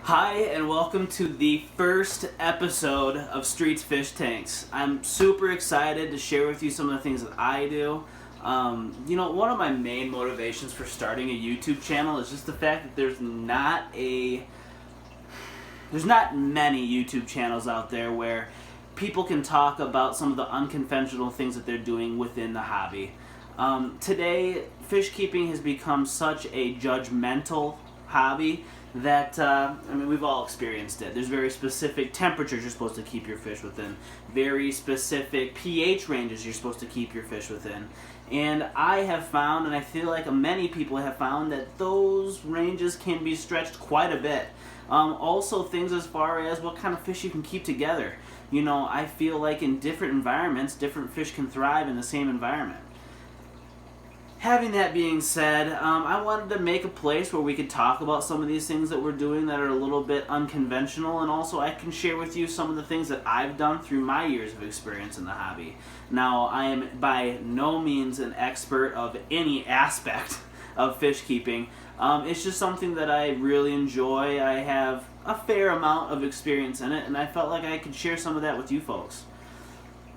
Hi, and welcome to the first episode of Streets Fish Tanks. I'm super excited to share with you some of the things that I do. One of my main motivations for starting a YouTube channel is just the fact that there's not many YouTube channels out there where people can talk about some of the unconventional things that they're doing within the hobby. Today, fish keeping has become such a judgmental hobby that, we've all experienced it. There's very specific temperatures you're supposed to keep your fish within, very specific pH ranges you're supposed to keep your fish within. And I have found, and I feel like many people have found, that those ranges can be stretched quite a bit. Also, things as far as what kind of fish you can keep together. I feel like in different environments, different fish can thrive in the same environment. Having that being said, I wanted to make a place where we could talk about some of these things that we're doing that are a little bit unconventional, and also I can share with you some of the things that I've done through my years of experience in the hobby. Now, I am by no means an expert of any aspect of fish keeping. It's just something that I really enjoy. I have a fair amount of experience in it, and I felt like I could share some of that with you folks.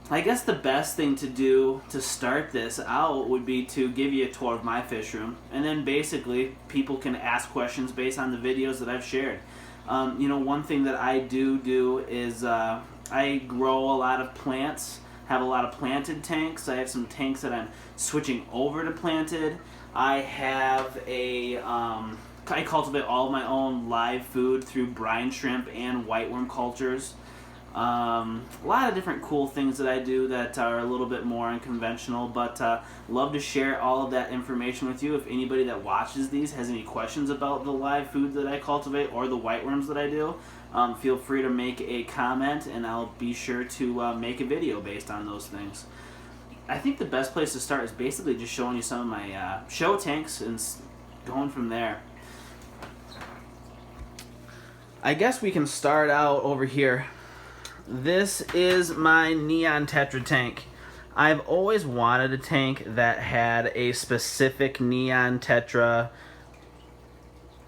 I guess the best thing to do to start this out would be to give you a tour of my fish room, and then basically people can ask questions based on the videos that I've shared. One thing that I do is I grow a lot of plants, have a lot of planted tanks. I have some tanks that I'm switching over to planted. I have I cultivate all of my own live food through brine shrimp and whiteworm cultures. A lot of different cool things that I do that are a little bit more unconventional, but love to share all of that information with you. If anybody that watches these has any questions about the live food that I cultivate or the whiteworms that I do, feel free to make a comment and I'll be sure to make a video based on those things. I think the best place to start is basically just showing you some of my show tanks and going from there. I guess we can start out over here. This is my neon Tetra tank. I've always wanted a tank that had a specific neon Tetra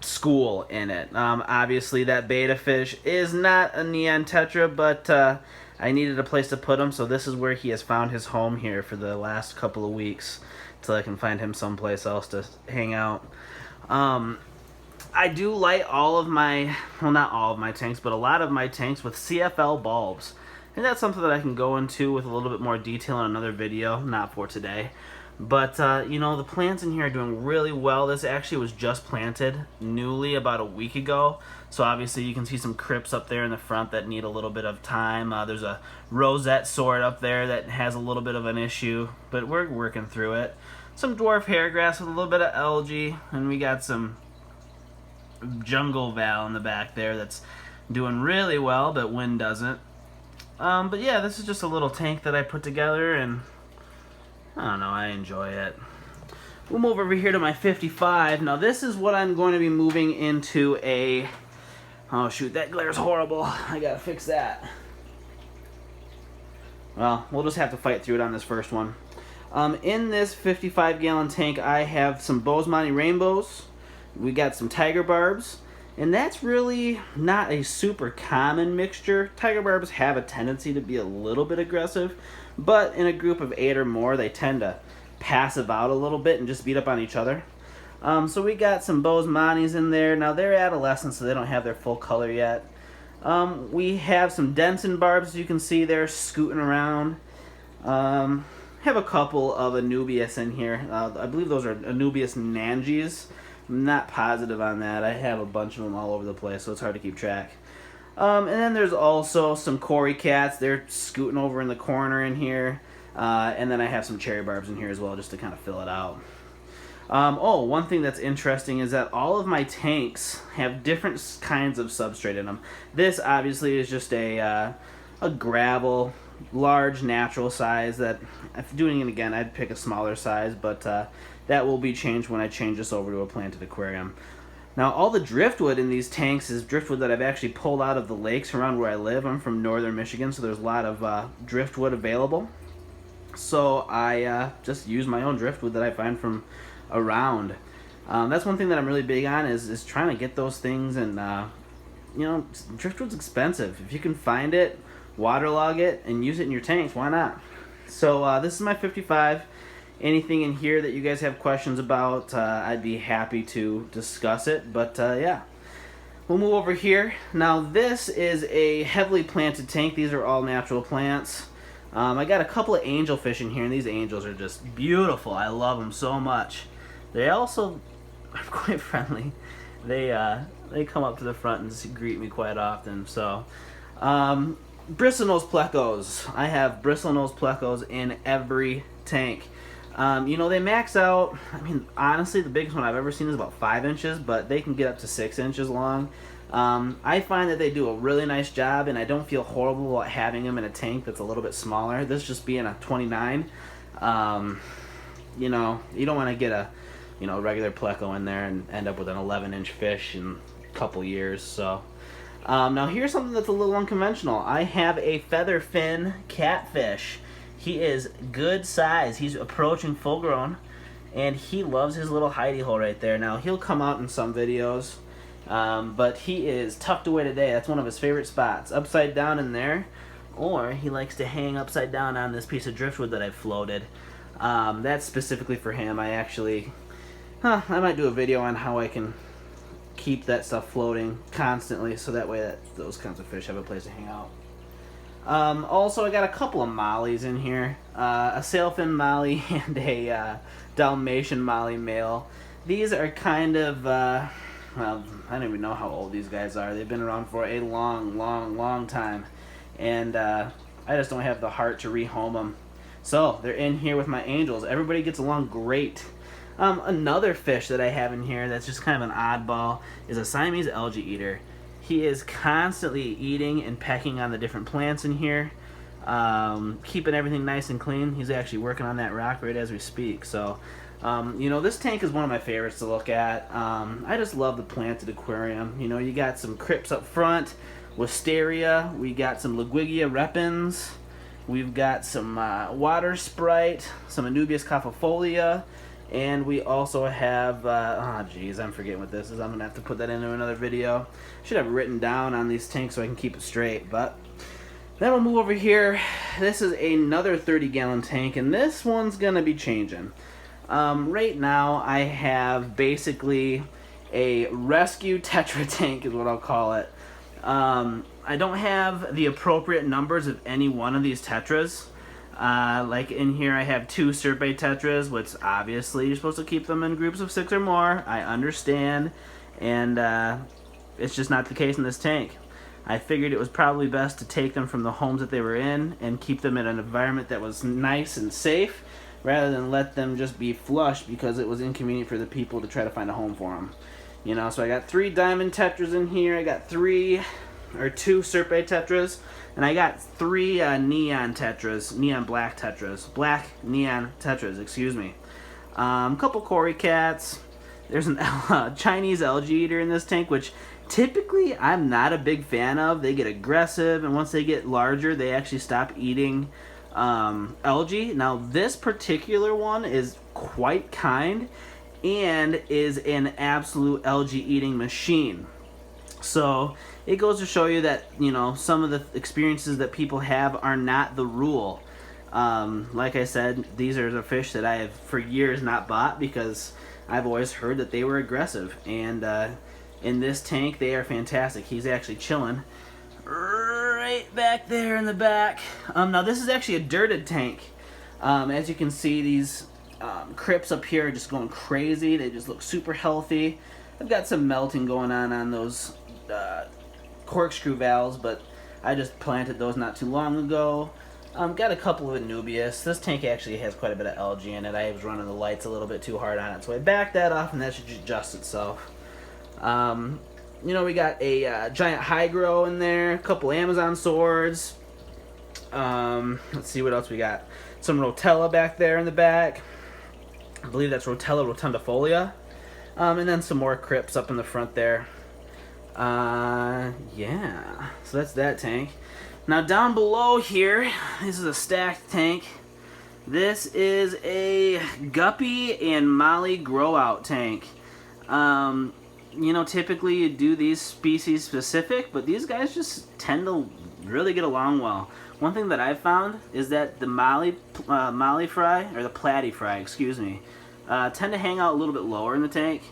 school in it. Obviously that beta fish is not a neon Tetra, but I needed a place to put him, so this is where he has found his home here for the last couple of weeks until I can find him someplace else to hang out. I do light all of my, well, not all of my tanks, but a lot of my tanks with CFL bulbs. And that's something that I can go into with a little bit more detail in another video, not for today. But, the plants in here are doing really well. This actually was just planted newly about a week ago. So obviously you can see some crypts up there in the front that need a little bit of time. There's a rosette sword up there that has a little bit of an issue, but we're working through it. Some dwarf hairgrass with a little bit of algae, and we got some jungle val in the back there that's doing really well, but wind doesn't. But yeah, this is just a little tank that I put together, and I don't know, I enjoy it. We'll move over here to my 55. Now this is what I'm going to be moving into a, oh shoot, that glare's horrible. I gotta fix that. Well, we'll just have to fight through it on this first one. In this 55-gallon tank, I have some Bosemani rainbows. We got some tiger barbs, and that's really not a super common mixture. Tiger barbs have a tendency to be a little bit aggressive, but in a group of 8 or more, they tend to passive out a little bit and just beat up on each other. So we got some Bosemanis in there. Now they're adolescents, so they don't have their full color yet. We have some Denson barbs, as you can see there, scooting around. Have a couple of Anubias in here. I believe those are Anubias Nangies. I'm not positive on that. I have a bunch of them all over the place, so it's hard to keep track. And then there's also some Cory cats. They're scooting over in the corner in here. And then I have some cherry barbs in here as well, just to kind of fill it out. One thing that's interesting is that all of my tanks have different kinds of substrate in them. This obviously is just a gravel, large natural size that, if doing it again, I'd pick a smaller size, but that will be changed when I change this over to a planted aquarium. Now, all the driftwood in these tanks is driftwood that I've actually pulled out of the lakes around where I live. I'm from northern Michigan, so there's a lot of driftwood available. So I just use my own driftwood that I find from around. That's one thing that I'm really big on is trying to get those things and you know, driftwood's expensive. If you can find it, waterlog it, and use it in your tanks, why not? So this is my 55. Anything in here that you guys have questions about, I'd be happy to discuss it. But yeah, we'll move over here. Now this is a heavily planted tank. These are all natural plants. I got a couple of angelfish in here, and these angels are just beautiful. I love them so much. They also are quite friendly. They come up to the front and greet me quite often. So, bristlenose plecos. I have bristlenose plecos in every tank. You know, they max out, I mean, honestly, the biggest one I've ever seen is about 5 inches, but they can get up to 6 inches long. I find that they do a really nice job, and I don't feel horrible about having them in a tank that's a little bit smaller. This just being a 29, you know, you don't want to get a, you know, regular pleco in there and end up with an 11-inch fish in a couple years. So now here's something that's a little unconventional. I have a feather fin catfish. He is good size. He's approaching full grown, and he loves his little hidey hole right there. Now he'll come out in some videos, but he is tucked away today. That's one of his favorite spots, upside down in there, or he likes to hang upside down on this piece of driftwood that I've floated. That's specifically for him. I actually, I might do a video on how I can keep that stuff floating constantly, so that way that those kinds of fish have a place to hang out. Also, I got a couple of mollies in here, a sailfin molly and a Dalmatian molly male. These are kind of, well, I don't even know how old these guys are. They've been around for a long time, and I just don't have the heart to rehome them. So they're in here with my angels. Everybody gets along great. Another fish that I have in here that's just kind of an oddball is a Siamese algae eater. He is constantly eating and pecking on the different plants in here, keeping everything nice and clean. He's actually working on that rock right as we speak. So, you know, this tank is one of my favorites to look at. I just love the planted aquarium. You know, you got some crypts up front, wisteria. We got some Laguigia repens. We've got some water sprite, some Anubias cophifolia. And we also have, oh geez, I'm forgetting what this is. I'm going to have to put that into another video. Should have it written down on these tanks so I can keep it straight. But then we'll move over here. This is another 30-gallon tank, and this one's going to be changing. Right now, I have basically a rescue Tetra tank is what I'll call it. I don't have the appropriate numbers of any one of these Tetras. Like in here I have 2 Serpe Tetras, which obviously you're supposed to keep them in groups of 6 or more. I understand, and it's just not the case in this tank. I figured it was probably best to take them from the homes that they were in and keep them in an environment that was nice and safe, rather than let them just be flushed because it was inconvenient for the people to try to find a home for them. You know, so I got 3 diamond Tetras in here. I got 2 Serpe Tetras. And I got 3 neon Tetras, neon black Tetras, black neon Tetras, excuse me. Couple Cory cats. There's a Chinese algae eater in this tank, which typically I'm not a big fan of. They get aggressive, and once they get larger, they actually stop eating algae. Now, this particular one is quite kind and is an absolute algae eating machine. So it goes to show you that, you know, some of the experiences that people have are not the rule. Like I said, these are the fish that I have for years not bought because I've always heard that they were aggressive. And in this tank, they are fantastic. He's actually chilling right back there in the back. Now this is actually a dirted tank. As you can see, these crypts up here are just going crazy. They just look super healthy. I've got some melting going on those corkscrew valves, but I just planted those not too long ago. Got a couple of Anubias. This tank actually has quite a bit of algae in it. I was running the lights a little bit too hard on it, so I backed that off, and that should adjust itself. You know, we got a giant hydro in there, a couple Amazon swords. Let's see what else we got. Some Rotella back there in the back. I believe that's Rotella rotundifolia. And then some more crypts up in the front there. Yeah, so that's that tank. Now down below here, this is a stacked tank. This is a guppy and molly grow out tank. you know, typically you do these species specific, but these guys just tend to really get along well. One thing that I've found is that the Molly fry, or the platy fry, excuse me, tend to hang out a little bit lower in the tank,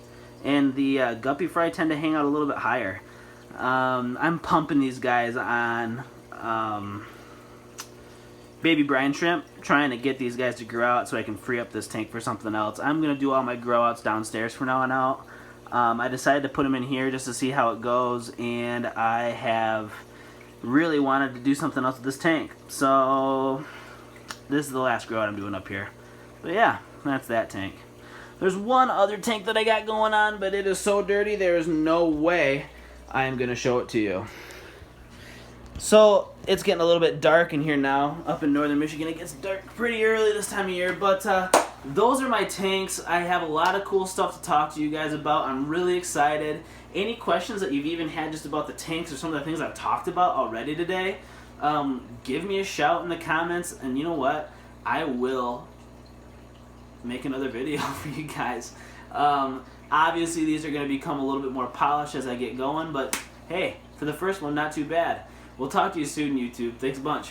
and the guppy fry tend to hang out a little bit higher. I'm pumping these guys on baby brine shrimp, trying to get these guys to grow out so I can free up this tank for something else. I'm going to do all my grow outs downstairs from now on out. I decided to put them in here just to see how it goes, and I have really wanted to do something else with this tank. So this is the last grow out I'm doing up here. But yeah, that's that tank. There's one other tank that I got going on, but it is so dirty there is no way I am going to show it to you. So it's getting a little bit dark in here now. Up in northern Michigan it gets dark pretty early this time of year, but those are my tanks. I have a lot of cool stuff to talk to you guys about. I'm really excited. Any questions that you've even had just about the tanks or some of the things I've talked about already today, give me a shout in the comments, and you know what? I will make another video for you guys. Obviously these are going to become a little bit more polished as I get going, but hey, for the first one, not too bad. We'll talk to you soon, YouTube. Thanks a bunch.